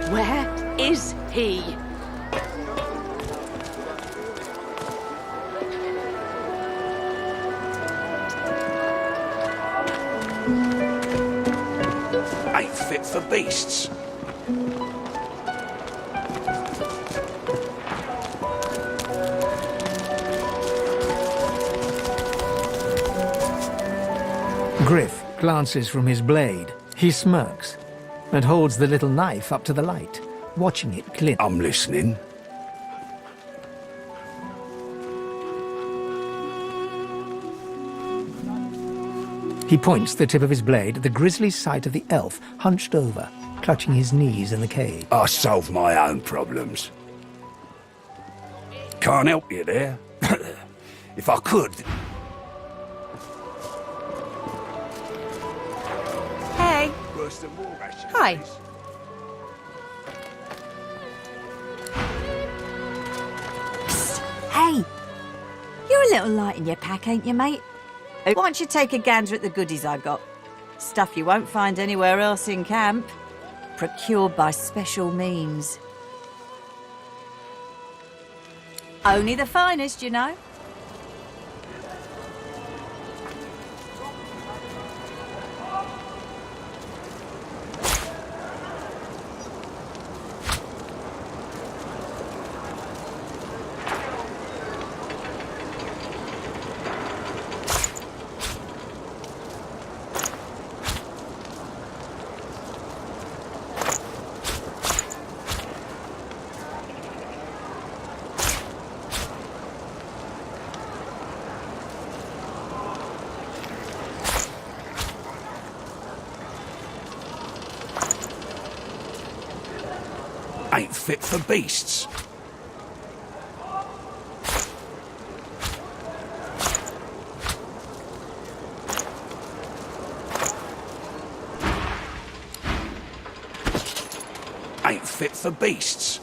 Where is he? Ain't fit for beasts. Griff glances from his blade. He smirks and holds the little knife up to the light, watching it glint. I'm listening. He points the tip of his blade at the grisly sight of the elf hunched over, clutching his knees in the cave. I solve my own problems. Can't help you there. If I could... Hey. Worse than war rations, Hi. please. Hey, you're a little light in your pack, ain't you, mate? Why don't you take a gander at the goodies I got? Stuff you won't find anywhere else in camp. Procured by special means. Only the finest, you know. Ain't fit for beasts. Ain't fit for beasts.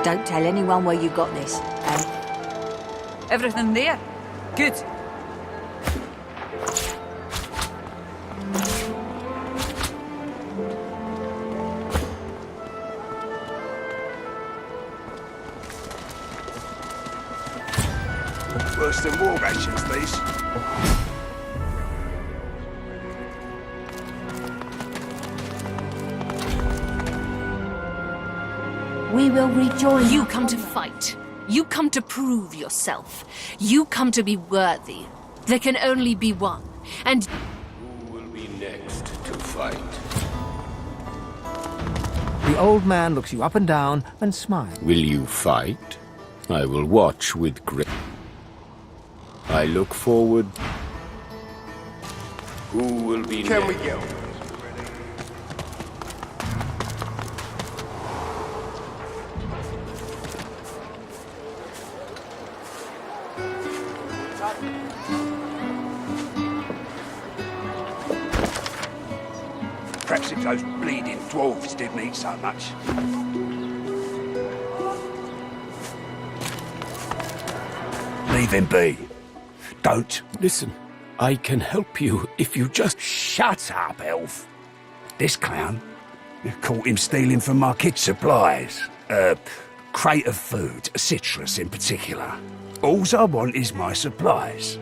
Don't tell anyone where you got this, eh? Everything there? Good. Worse than war rations, please. We will rejoin. You come to fight. You come to prove yourself. You come to be worthy. There can only be one. And Who will be next to fight? The old man looks you up and down and smiles. Will you fight? I will watch with great... I look forward... Who will be next? Can we go? Perhaps if those bleeding dwarves didn't eat so much. Leave him be. Don't. Listen, I can help you if you just... Shut up, elf. This clown? Caught him stealing from my kid supplies. Crate of food, citrus in particular. Alls I want is my supplies.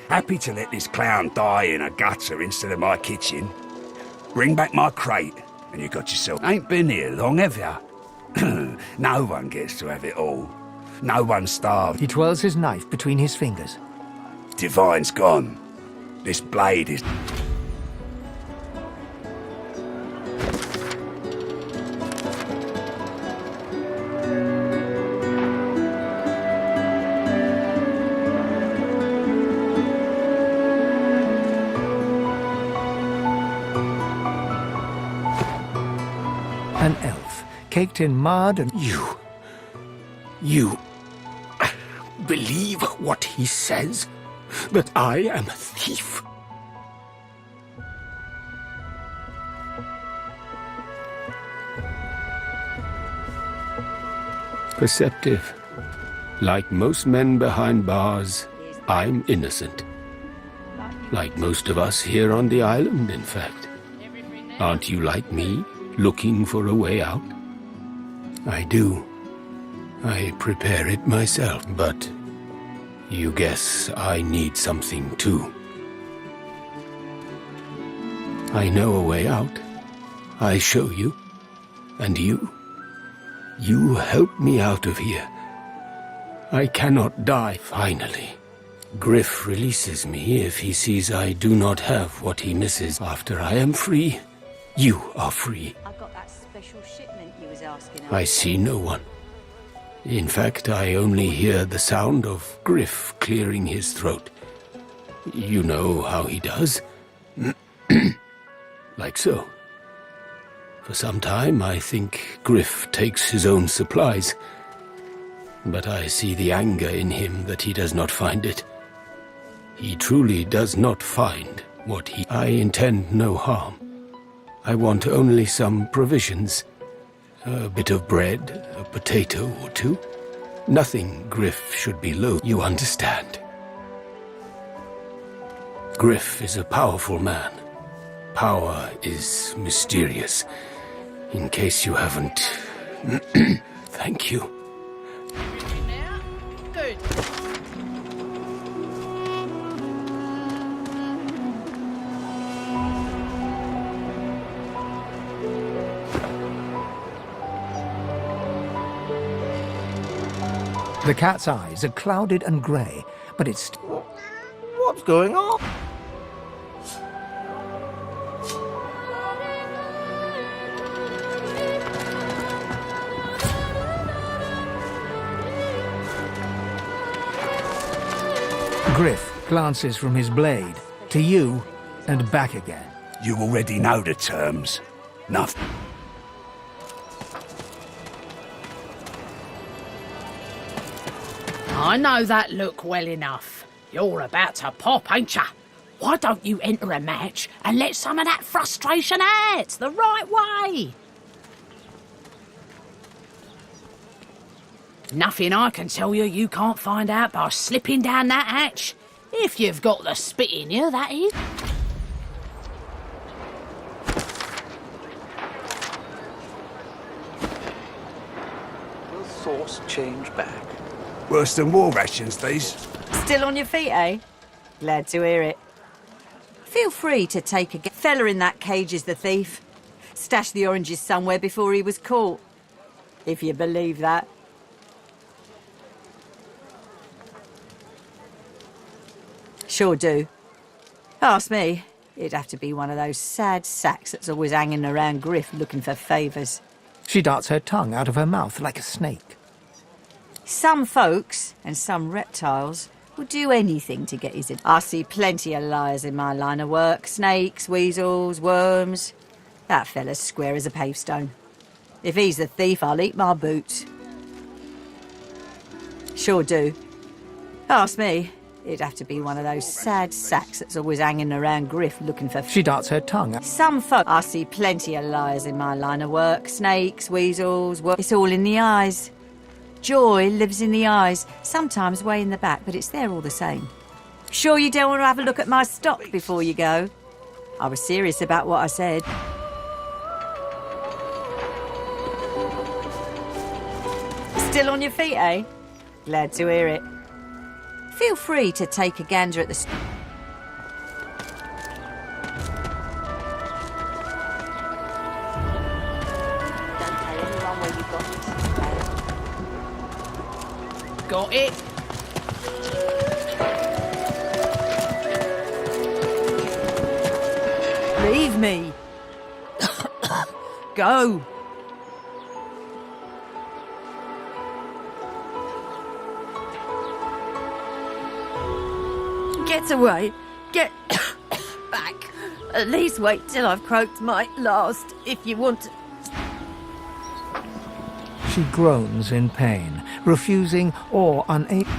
Happy to let this clown die in a gutter instead of my kitchen. Bring back my crate, and you got yourself... Ain't been here long, have ya? No one gets to have it all. No one starved. He twirls his knife between his fingers. Divine's gone. This blade is... An elf, caked in mud and... You believe what he says? That I am a thief? Perceptive. Like most men behind bars, I'm innocent. Like most of us here on the island, in fact. Aren't you like me, looking for a way out? I do. I prepare it myself, but you guess I need something too. I know a way out. I show you. And you help me out of here. I cannot die, finally. Griff releases me if he sees I do not have what he misses. After I am free, you are free. I got that special shipment you was asking I see no one. In fact, I only hear the sound of Griff clearing his throat. You know how he does? Like so. For some time, I think Griff takes his own supplies. But I see the anger in him that he does not find it. He truly does not find what he... I intend no harm. I want only some provisions. A bit of bread, a potato or two. Nothing Griff should be low, you understand. Griff is a powerful man. Power is mysterious. In case you haven't... Thank you. Good. The cat's eyes are clouded and grey, but it's... What's going on? Griff glances from his blade to you and back again. You already know the terms. Nothing. I know that look well enough. You're about to pop, ain't ya? Why don't you enter a match and let some of that frustration out the right way? Nothing I can tell you can't find out by slipping down that hatch. If you've got the spit in you, that is. Will sauce change back? Worse than war rations, these. Still on your feet, eh? Glad to hear it. Feel free to take a... Fella in that cage is the thief. Stashed the oranges somewhere before he was caught. If you believe that. Sure do. Ask me. It'd have to be one of those sad sacks that's always hanging around Griff looking for favours. She darts her tongue out of her mouth like a snake. Some folks, and some reptiles, will do anything to get his... I see plenty of liars in my line of work. Snakes, weasels, worms. That fella's square as a pavestone. If he's the thief, I'll eat my boots. Sure do. Ask me. It'd have to be one of those sad sacks that's always hanging around Griff looking for... She darts her tongue out. Some folk... I see plenty of liars in my line of work. Snakes, weasels, It's all in the eyes. Joy lives in the eyes, sometimes way in the back, but it's there all the same. Sure you don't want to have a look at my stock before you go? I was serious about what I said. Still on your feet, eh? Glad to hear it. Feel free to take a gander at the... Don't tell anyone where you got this. Got it? Leave me. Go. Get away. Get back. At least wait till I've croaked my last, if you want to. She groans in pain, refusing or unable.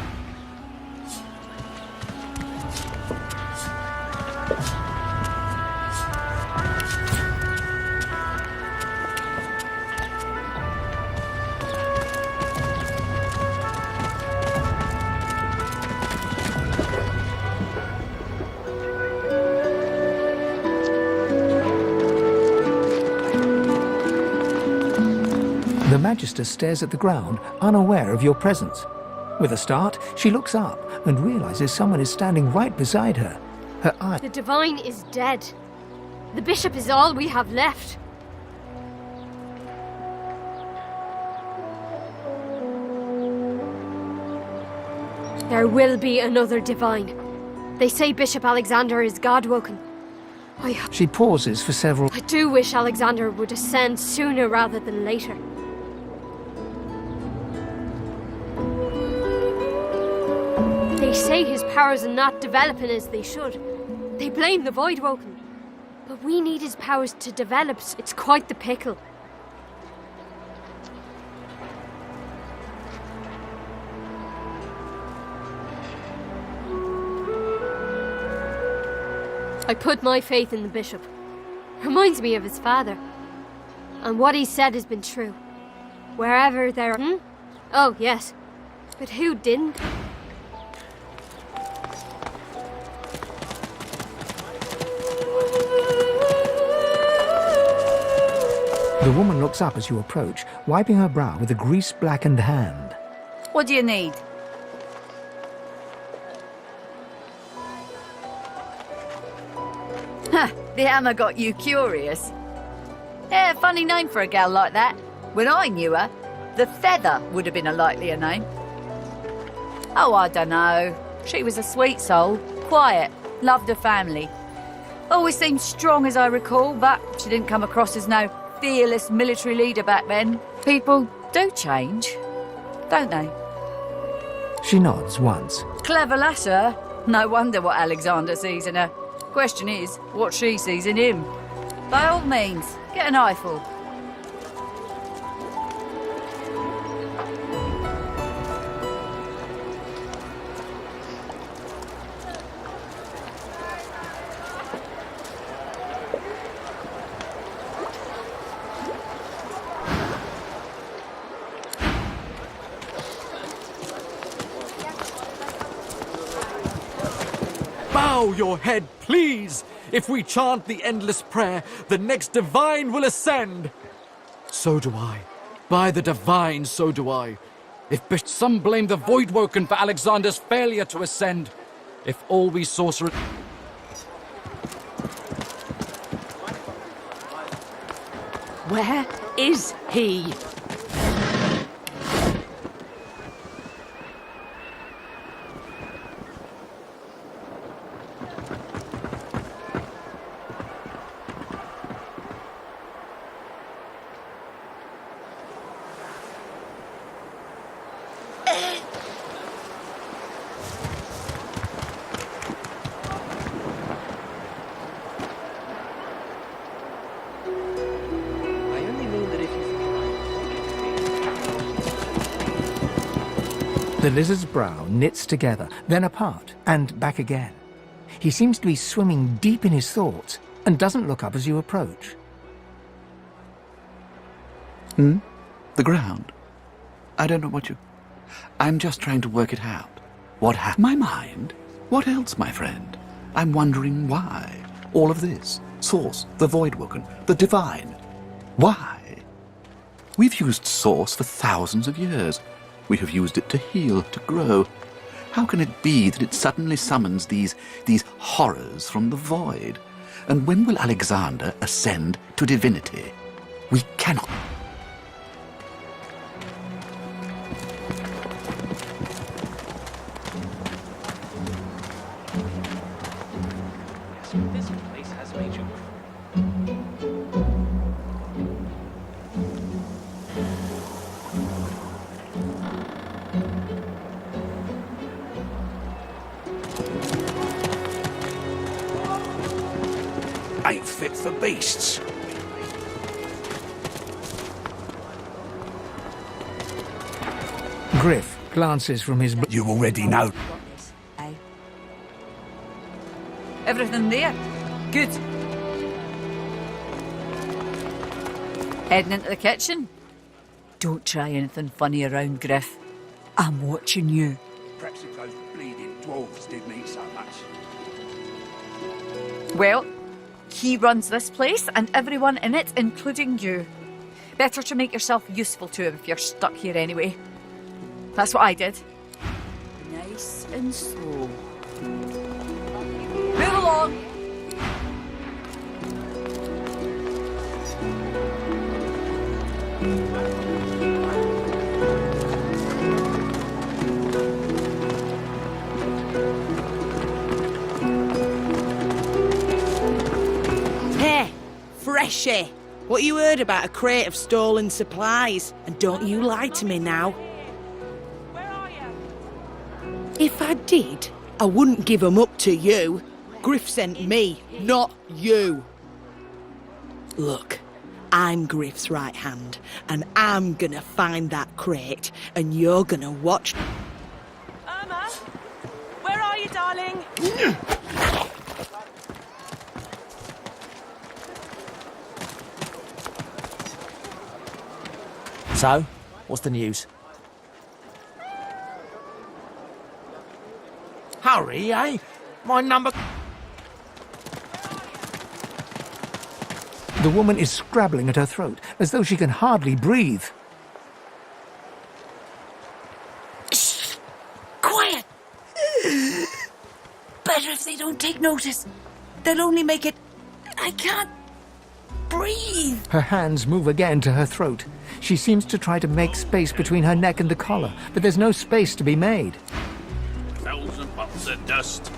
The Magister stares at the ground, unaware of your presence. With a start, she looks up and realizes someone is standing right beside her. Her eye... The Divine is dead. The Bishop is all we have left. There will be another Divine. They say Bishop Alexander is God-woken. She pauses for several... I do wish Alexander would ascend sooner rather than later. They say his powers are not developing as they should. They blame the Voidwoken. But we need his powers to develop. It's quite the pickle. I put my faith in the Bishop. Reminds me of his father. And what he said has been true. Wherever there are... Oh, yes. But who didn't? The woman looks up as you approach, wiping her brow with a grease-blackened hand. What do you need? Ha! The hammer got you curious. Yeah, funny name for a gal like that. When I knew her, the Feather would have been a likelier name. Oh, I dunno. She was a sweet soul, quiet, loved her family. Always seemed strong as I recall, but she didn't come across as no fearless military leader back then. People do change, don't they? She nods once. Clever lass, her. No wonder what Alexander sees in her. Question is, what she sees in him. By all means, get an eyeful. Bow your head, please! If we chant the endless prayer, the next Divine will ascend! So do I. By the Divine, so do I. If some blame the Voidwoken for Alexander's failure to ascend. If all we sorcerers... Where is he? The lizard's brow knits together, then apart, and back again. He seems to be swimming deep in his thoughts, and doesn't look up as you approach. The ground? I don't know what you... I'm just trying to work it out. What happened? My mind? What else, my friend? I'm wondering why. All of this. Source, the Voidwoken, the Divine. Why? We've used Source for thousands of years. We have used it to heal, to grow. How can it be that it suddenly summons these horrors from the void? And when will Alexander ascend to divinity? We cannot. This place has made you. Ain't fit for beasts. Griff glances from his... You already know. Aye. Everything there? Good. Heading into the kitchen? Don't try anything funny around, Griff. I'm watching you. Perhaps if those bleeding dwarves didn't eat so much. Well, he runs this place and everyone in it, including you. Better to make yourself useful to him if you're stuck here anyway. That's what I did. Nice and slow. Move along. Hey, Freshie, what you heard about a crate of stolen supplies? And don't you lie to me now. If I did, I wouldn't give 'em up to you. Griff sent me, not you. Look, I'm Griff's right hand, and I'm gonna find that crate, and you're gonna watch. Irma, where are you, darling? So, what's the news? Hurry, eh? My number... The woman is scrabbling at her throat, as though she can hardly breathe. Shh! Quiet! Better if they don't take notice. They'll only make it... I can't breathe. Her hands move again to her throat. She seems to try to make space between her neck and the collar, but there's no space to be made. 1,000 bottles of dust.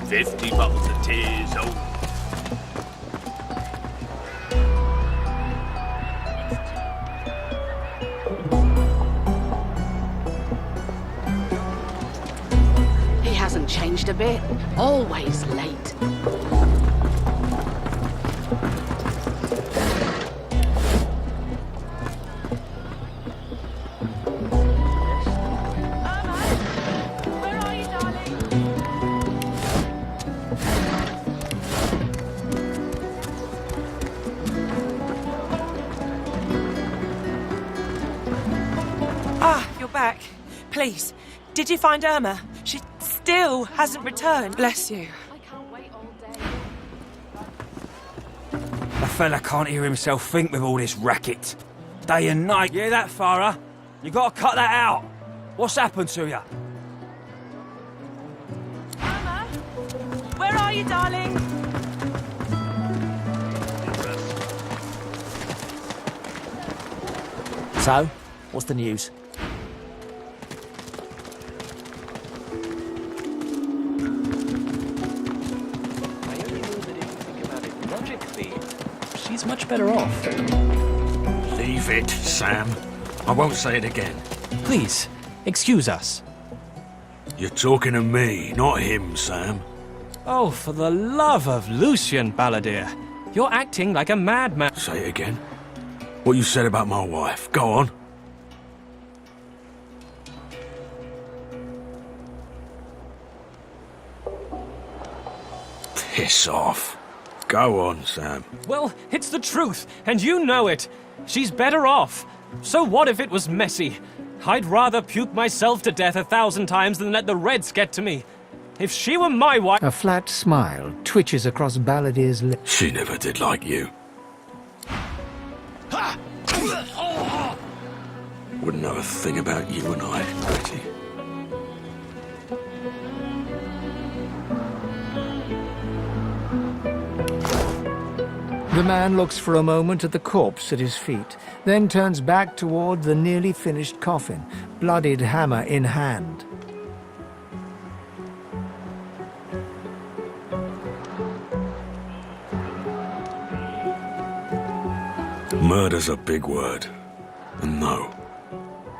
50 bottles of tears. Oh. He hasn't changed a bit. Always late. Back. Please, did you find Irma? She still hasn't returned. Bless you. I can't wait all day. A fella can't hear himself think with all this racket. Day and night. Yeah, that Farah. You gotta cut that out. What's happened to you? Irma, where are you, darling? So, what's the news? She's much better off. Leave it, Sam. I won't say it again. Please, excuse us. You're talking to me, not him, Sam. Oh, for the love of Lucian, Balladeer. You're acting like a madman. Say it again. What you said about my wife. Go on. Piss off. Go on, Sam. Well, it's the truth, and you know it. She's better off. So what if it was messy? I'd rather puke myself to death 1,000 times than let the Reds get to me. If she were my wife... A flat smile twitches across Balladeer's lips. She never did like you. Wouldn't know a thing about you and I, Betty. The man looks for a moment at the corpse at his feet, then turns back toward the nearly finished coffin, bloodied hammer in hand. Murder's a big word. And no,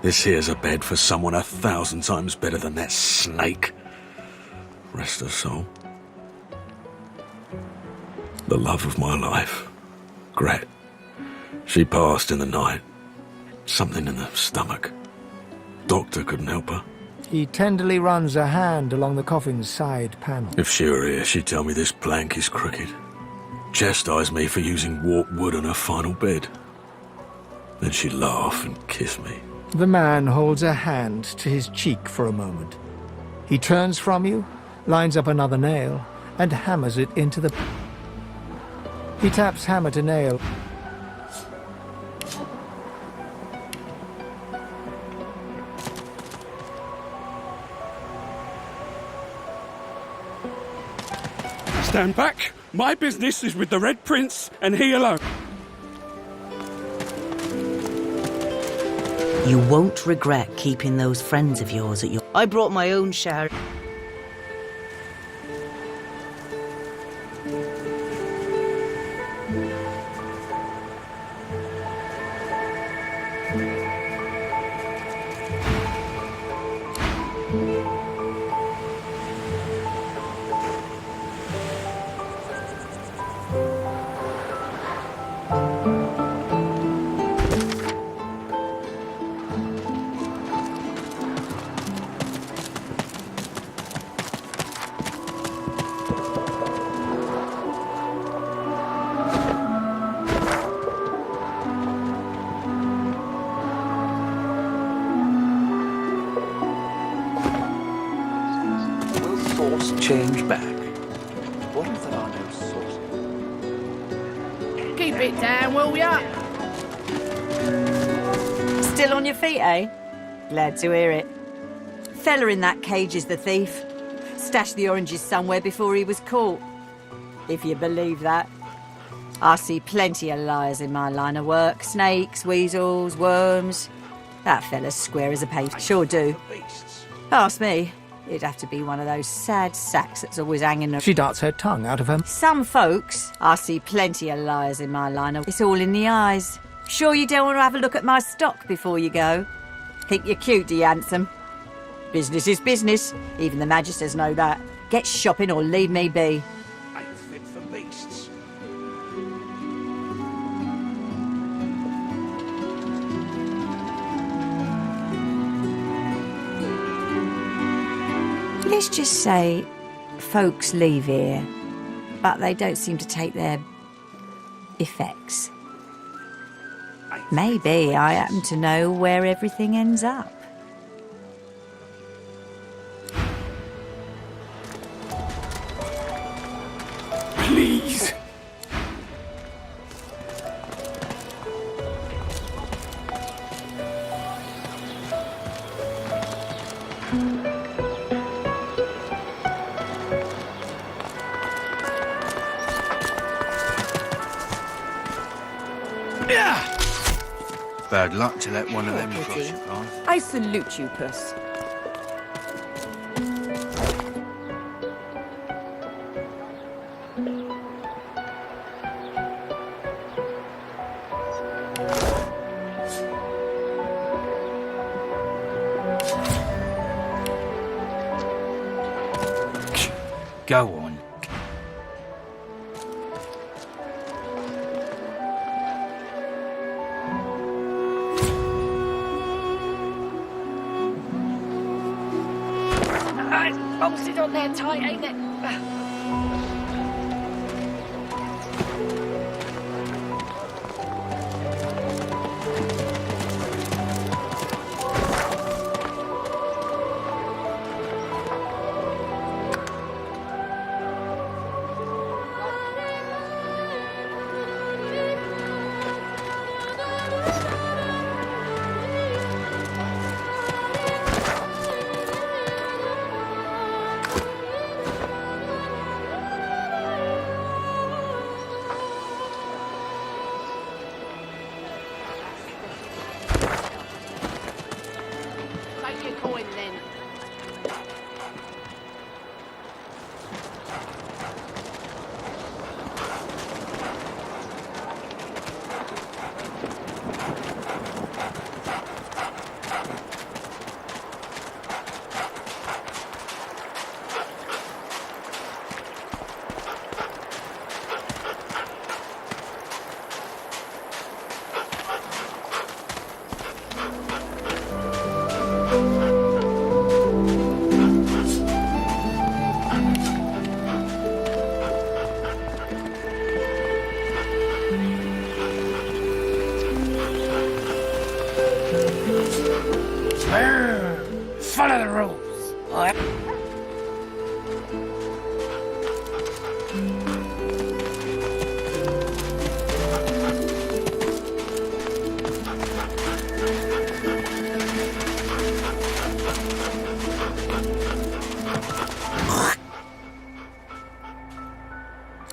this here's a bed for someone 1,000 times better than that snake. Rest her soul. The love of my life, Gret. She passed in the night. Something in the stomach. Doctor couldn't help her. He tenderly runs a hand along the coffin's side panel. If she were here, she'd tell me this plank is crooked. Chastise me for using warped wood on her final bed. Then she'd laugh and kiss me. The man holds a hand to his cheek for a moment. He turns from you, lines up another nail, and hammers it into the... He taps hammer to nail. Stand back. My business is with the Red Prince, and he alone. You won't regret keeping those friends of yours at your... I brought my own share. Change back. What if there are no sources? Keep it down, will ya? Still on your feet, eh? Glad to hear it. Fella in that cage is the thief. Stashed the oranges somewhere before he was caught. If you believe that. I see plenty of liars in my line of work. Snakes, weasels, worms. That fella's square as a paper. Sure do. Ask me. It'd have to be one of those sad sacks that's always hanging around. She darts her tongue out of her... Some folks, I see plenty of liars in my line of... It's all in the eyes. Sure you don't want to have a look at my stock before you go? Think you're cute, do you, handsome? Business is business. Even the magisters know that. Get shopping or leave me be. Ain't fit for beasts. Let's just say folks leave here, but they don't seem to take their effects. Maybe I happen to know where everything ends up. Please. Bad luck to let one of them cross your path. I salute you, Puss. Go on. It's bolted on there tight, ain't it? Follow the rules.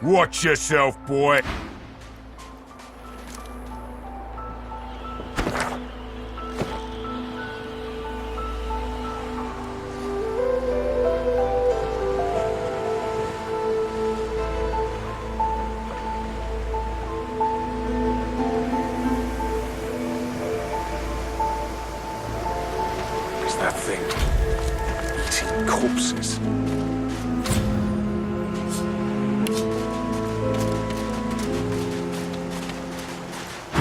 Watch yourself, boy. Is that thing eating corpses?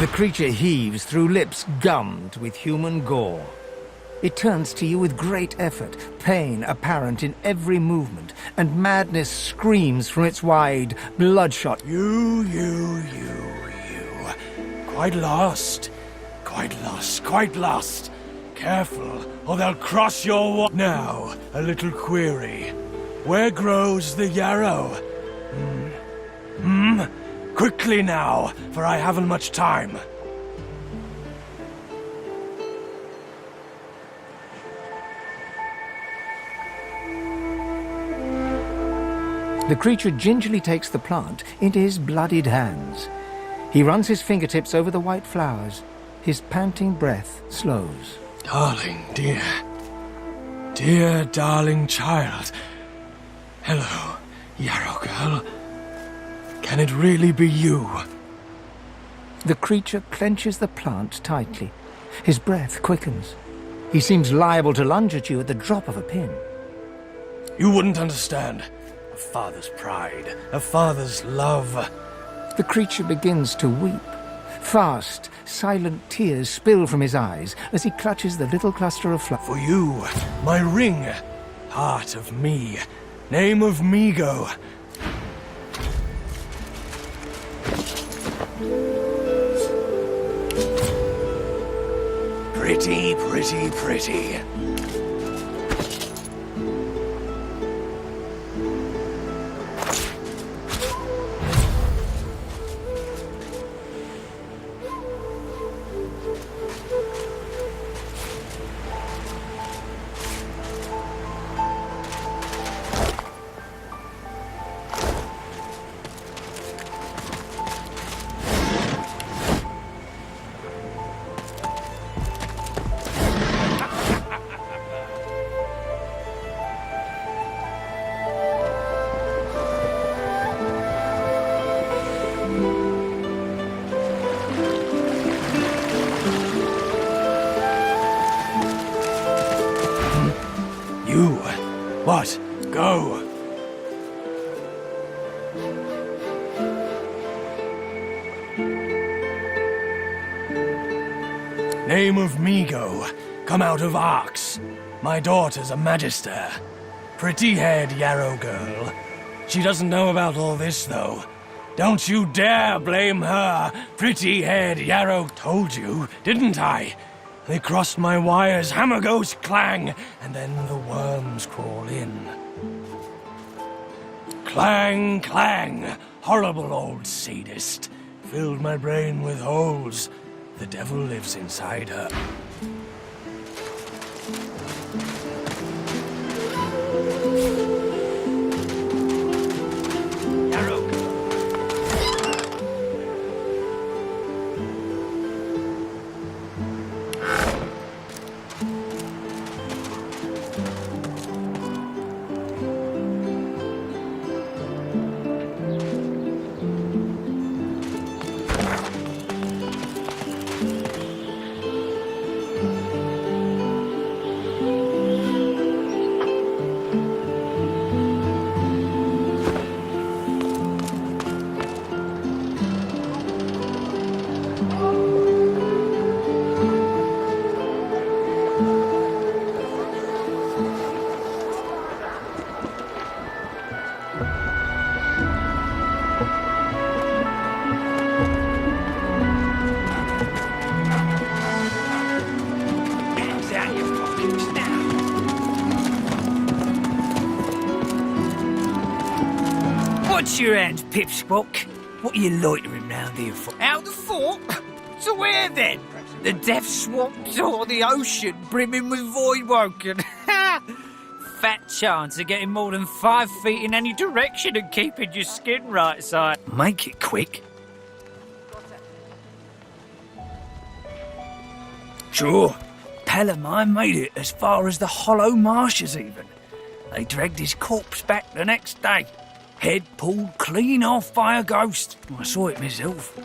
The creature heaves through lips gummed with human gore. It turns to you with great effort, pain apparent in every movement, and madness screams from its wide, bloodshot... You. Quite lost. Careful, or they'll cross your wa- Now, a little query. Where grows the yarrow? Quickly now, for I haven't much time. The creature gingerly takes the plant into his bloodied hands. He runs his fingertips over the white flowers. His panting breath slows. Darling, dear. Dear, darling child. Hello, yarrow girl. Can it really be you? The creature clenches the plant tightly. His breath quickens. He seems liable to lunge at you at the drop of a pin. You wouldn't understand. A father's pride, a father's love. The creature begins to weep. Fast, silent tears spill from his eyes as he clutches the little cluster of flowers. For you, my ring, heart of me, name of Migo. Pretty. What? Go! Name of Migo, come out of Arx. My daughter's a magister. Pretty-haired yarrow girl. She doesn't know about all this, though. Don't you dare blame her! Pretty-haired yarrow told you, didn't I? They crossed my wires, hammer goes clang, and then the worms crawl in. Clang, clang, horrible old sadist. Filled my brain with holes. The devil lives inside her. What's your hand, Pipsqueak? What are you loitering round here for? Out the fort? To where then? The death swamps or the ocean brimming with void-woken? Fat chance of getting more than 5 feet in any direction and keeping your skin right side. Make it quick. Sure. Palamine made it as far as the Hollow Marshes even. They dragged his corpse back the next day. Head pulled clean off by a ghost. I saw it myself.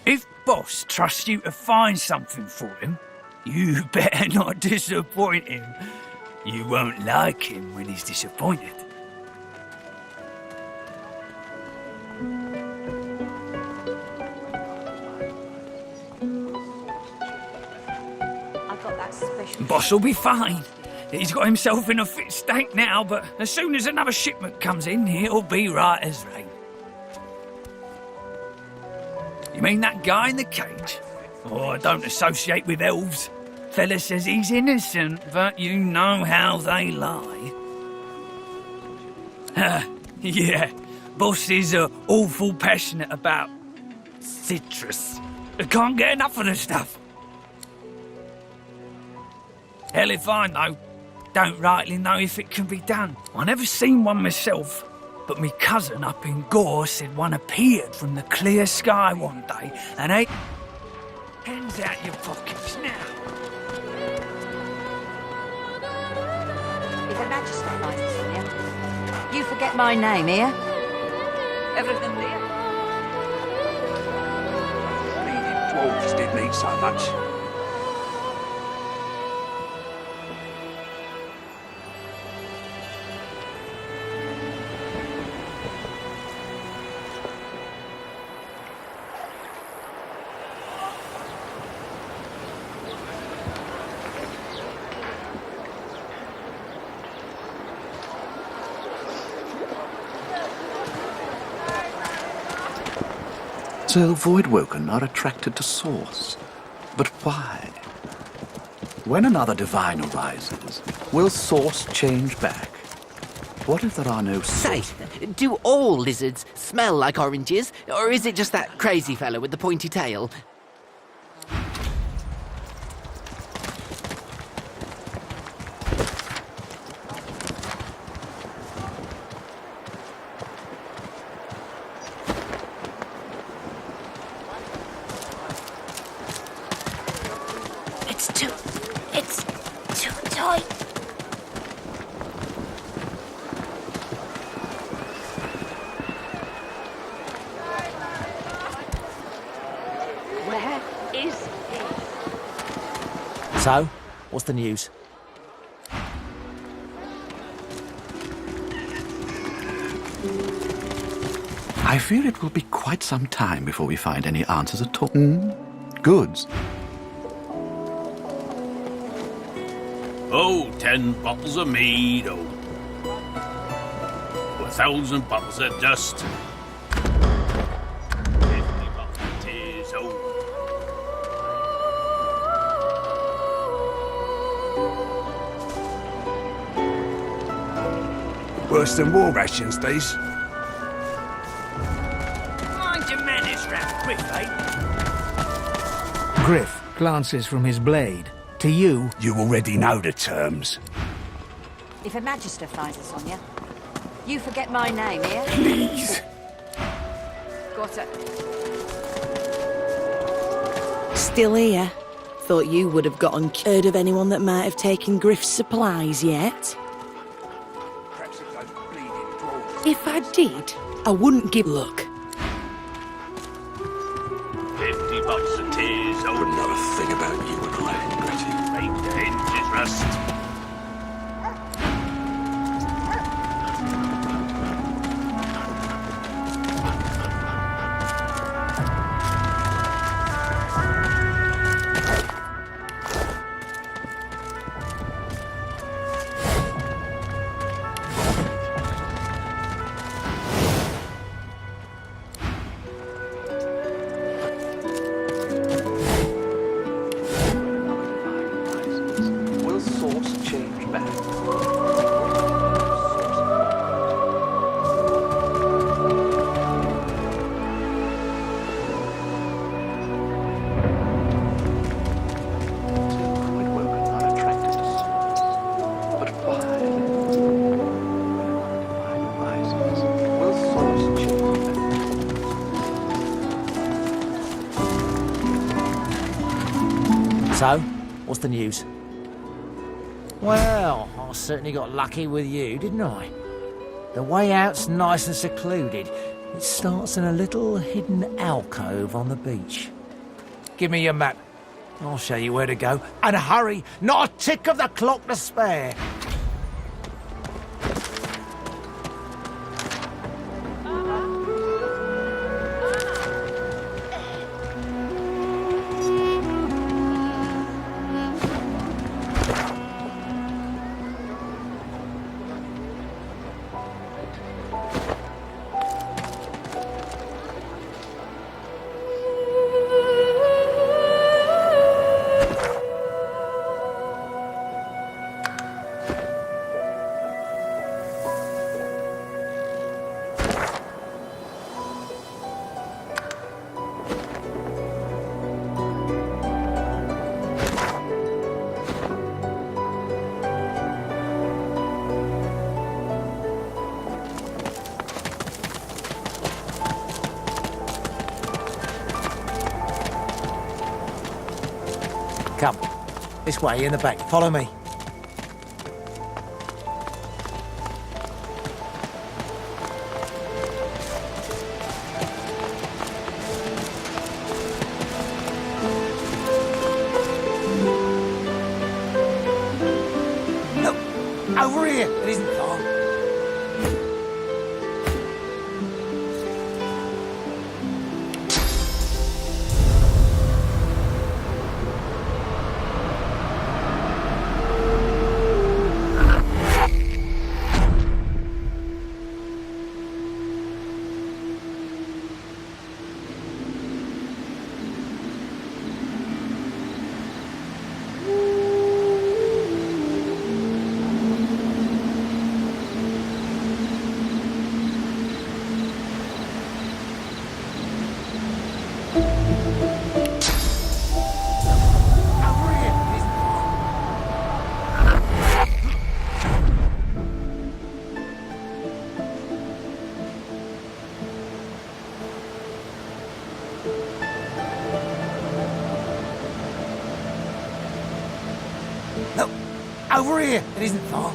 If Boss trusts you to find something for him, you better not disappoint him. You won't like him when he's disappointed. I've got that special... Boss will be fine. He's got himself in a fit state now, but as soon as another shipment comes in, he'll be right as rain. You mean that guy in the cage? Oh, I don't associate with elves. Fella says he's innocent, but you know how they lie. Yeah, Boss is awful passionate about citrus. I can't get enough of the stuff. Hell if I know. Don't rightly know if it can be done. I never seen one myself, but me cousin up in Gore said one appeared from the clear sky one day, and hey, hands out your pockets now. If a magister finds us on you, you forget my name here. Everything there. Bleeding dwarves didn't eat so much. So Voidwoken are attracted to Source. But why? When another divine arises, will Source change back? What if there are no Say, do all lizards smell like oranges, or is it just that crazy fellow with the pointy tail? It's too tight. Where is he? So, what's the news? I fear it will be quite some time before we find any answers at all. Goods. Oh, 10 bottles of mead, oh. 1,000 bottles of dust. 50 bottles of tears, oh. Worse than war rations, these. Mind your manners, round Griff, eh? Griff glances from his blade. To you... You already know the terms. If a magister finds us on you forget my name here. Please. Got it. Still here? Thought you would have gotten heard of anyone that might have taken Griff's supplies yet. If I did, I wouldn't give... Look. 50 bottles of tears, oh. Wouldn't know a thing about you and I, Gretty. Make the hinges rust. Will Source So, what's the news? Well, I certainly got lucky with you, didn't I? The way out's nice and secluded. It starts in a little hidden alcove on the beach. Give me your map. I'll show you where to go. And hurry! Not a tick of the clock to spare! Come. This way, in the back. Follow me. Look! Over here! It isn't far. Look! Over here! It isn't far.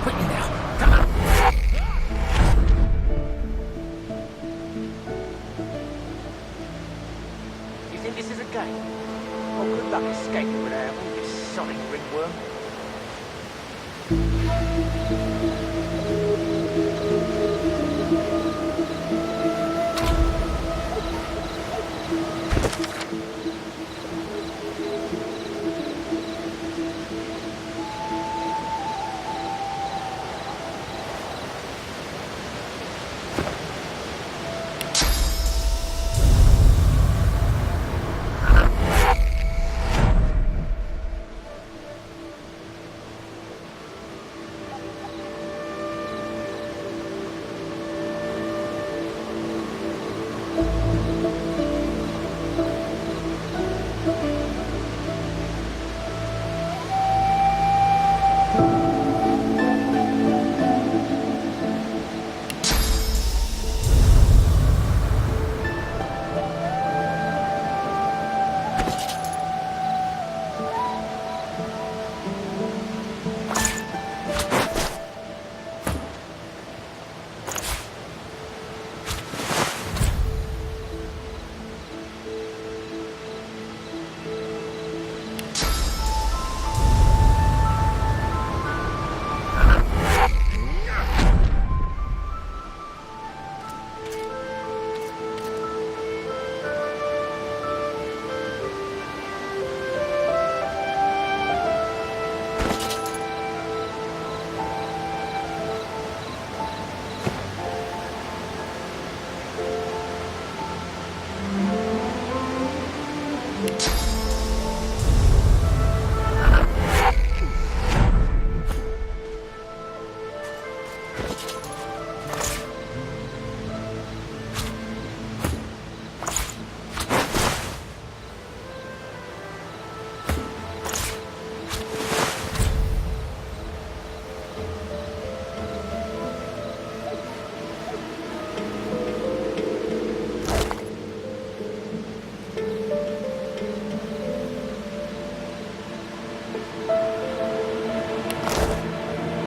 Quickly now! Come on! You think this is a game? Oh, good luck escaping without all this sonic ringworm.